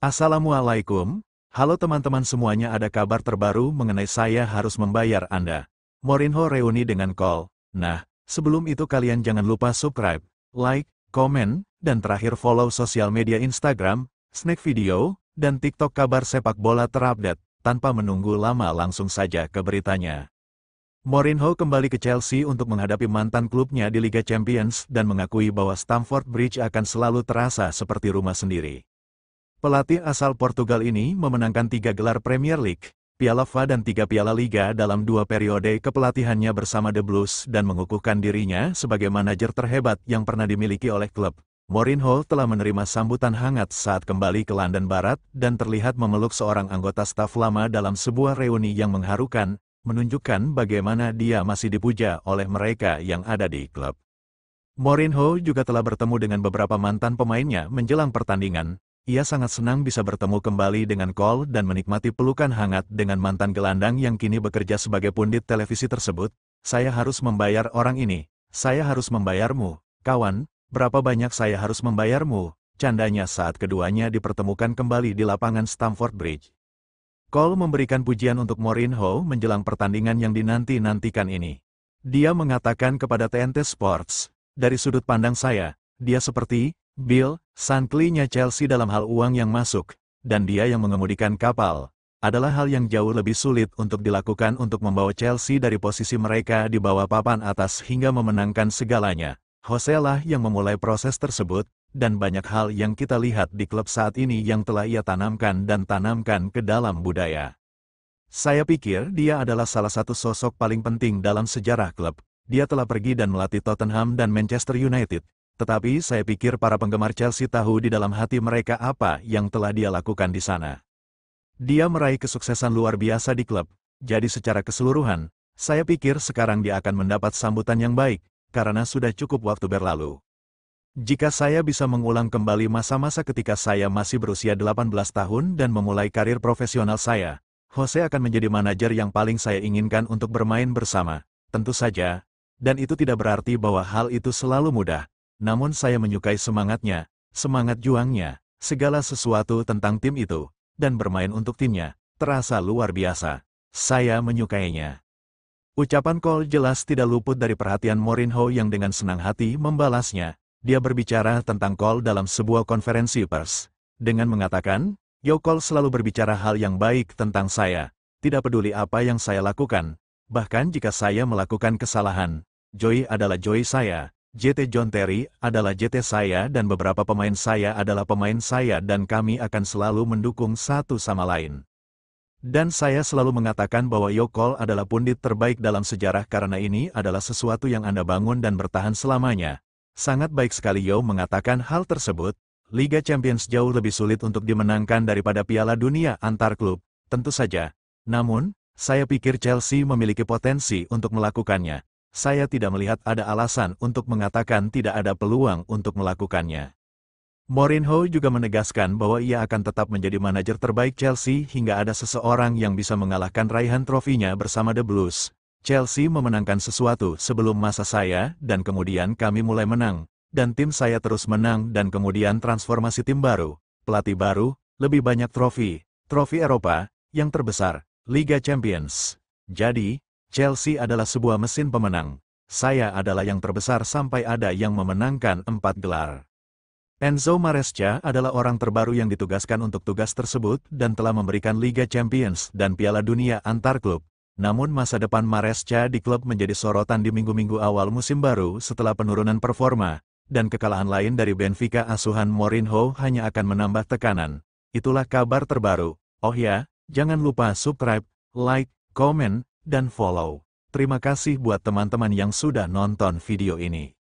Assalamualaikum, halo teman-teman semuanya, ada kabar terbaru mengenai saya harus membayar Anda. Mourinho reuni dengan Cole. Nah, sebelum itu kalian jangan lupa subscribe, like, komen, dan terakhir follow sosial media Instagram, Snack Video, dan TikTok kabar sepak bola terupdate. Tanpa menunggu lama langsung saja ke beritanya. Mourinho kembali ke Chelsea untuk menghadapi mantan klubnya di Liga Champions dan mengakui bahwa Stamford Bridge akan selalu terasa seperti rumah sendiri. Pelatih asal Portugal ini memenangkan 3 gelar Premier League, Piala FA dan 3 Piala Liga dalam 2 periode kepelatihannya bersama The Blues dan mengukuhkan dirinya sebagai manajer terhebat yang pernah dimiliki oleh klub. Mourinho telah menerima sambutan hangat saat kembali ke London Barat dan terlihat memeluk seorang anggota staf lama dalam sebuah reuni yang mengharukan, menunjukkan bagaimana dia masih dipuja oleh mereka yang ada di klub. Mourinho juga telah bertemu dengan beberapa mantan pemainnya menjelang pertandingan. Ia sangat senang bisa bertemu kembali dengan Cole dan menikmati pelukan hangat dengan mantan gelandang yang kini bekerja sebagai pundit televisi tersebut. Saya harus membayar orang ini. Saya harus membayarmu, kawan. Berapa banyak saya harus membayarmu? Candanya saat keduanya dipertemukan kembali di lapangan Stamford Bridge. Cole memberikan pujian untuk Mourinho menjelang pertandingan yang dinanti-nantikan ini. Dia mengatakan kepada TNT Sports, dari sudut pandang saya, dia seperti Bill Shankly-nya Chelsea dalam hal uang yang masuk, dan dia yang mengemudikan kapal. Adalah hal yang jauh lebih sulit untuk dilakukan untuk membawa Chelsea dari posisi mereka di bawah papan atas hingga memenangkan segalanya. Jose lah yang memulai proses tersebut, dan banyak hal yang kita lihat di klub saat ini yang telah ia tanamkan ke dalam budaya. Saya pikir dia adalah salah satu sosok paling penting dalam sejarah klub. Dia telah pergi dan melatih Tottenham dan Manchester United. Tetapi saya pikir para penggemar Chelsea tahu di dalam hati mereka apa yang telah dia lakukan di sana. Dia meraih kesuksesan luar biasa di klub. Jadi secara keseluruhan, saya pikir sekarang dia akan mendapat sambutan yang baik, karena sudah cukup waktu berlalu. Jika saya bisa mengulang kembali masa-masa ketika saya masih berusia 18 tahun dan memulai karir profesional saya, Jose akan menjadi manajer yang paling saya inginkan untuk bermain bersama. Tentu saja, dan itu tidak berarti bahwa hal itu selalu mudah. Namun saya menyukai semangatnya, semangat juangnya, segala sesuatu tentang tim itu, dan bermain untuk timnya, terasa luar biasa. Saya menyukainya. Ucapan Cole jelas tidak luput dari perhatian Mourinho yang dengan senang hati membalasnya. Dia berbicara tentang Cole dalam sebuah konferensi pers, dengan mengatakan, "Yo, Cole selalu berbicara hal yang baik tentang saya, tidak peduli apa yang saya lakukan, bahkan jika saya melakukan kesalahan. Joey adalah Joey saya, JT John Terry adalah JT saya dan beberapa pemain saya adalah pemain saya dan kami akan selalu mendukung satu sama lain. Dan saya selalu mengatakan bahwa Yo Cole adalah pundit terbaik dalam sejarah karena ini adalah sesuatu yang Anda bangun dan bertahan selamanya." Sangat baik sekali Yo mengatakan hal tersebut. Liga Champions jauh lebih sulit untuk dimenangkan daripada Piala Dunia antar klub, tentu saja. Namun, saya pikir Chelsea memiliki potensi untuk melakukannya. Saya tidak melihat ada alasan untuk mengatakan tidak ada peluang untuk melakukannya. Mourinho juga menegaskan bahwa ia akan tetap menjadi manajer terbaik Chelsea hingga ada seseorang yang bisa mengalahkan raihan trofinya bersama The Blues. Chelsea memenangkan sesuatu sebelum masa saya, dan kemudian kami mulai menang, dan tim saya terus menang dan kemudian transformasi tim baru, pelatih baru, lebih banyak trofi Eropa, yang terbesar, Liga Champions. Jadi, Chelsea adalah sebuah mesin pemenang. Saya adalah yang terbesar sampai ada yang memenangkan 4 gelar. Enzo Maresca adalah orang terbaru yang ditugaskan untuk tugas tersebut dan telah memberikan Liga Champions dan Piala Dunia antar klub. Namun masa depan Maresca di klub menjadi sorotan di minggu-minggu awal musim baru setelah penurunan performa, dan kekalahan lain dari Benfica asuhan Mourinho hanya akan menambah tekanan. Itulah kabar terbaru. Oh ya, jangan lupa subscribe, like, komen, dan follow. Terima kasih buat teman-teman yang sudah nonton video ini.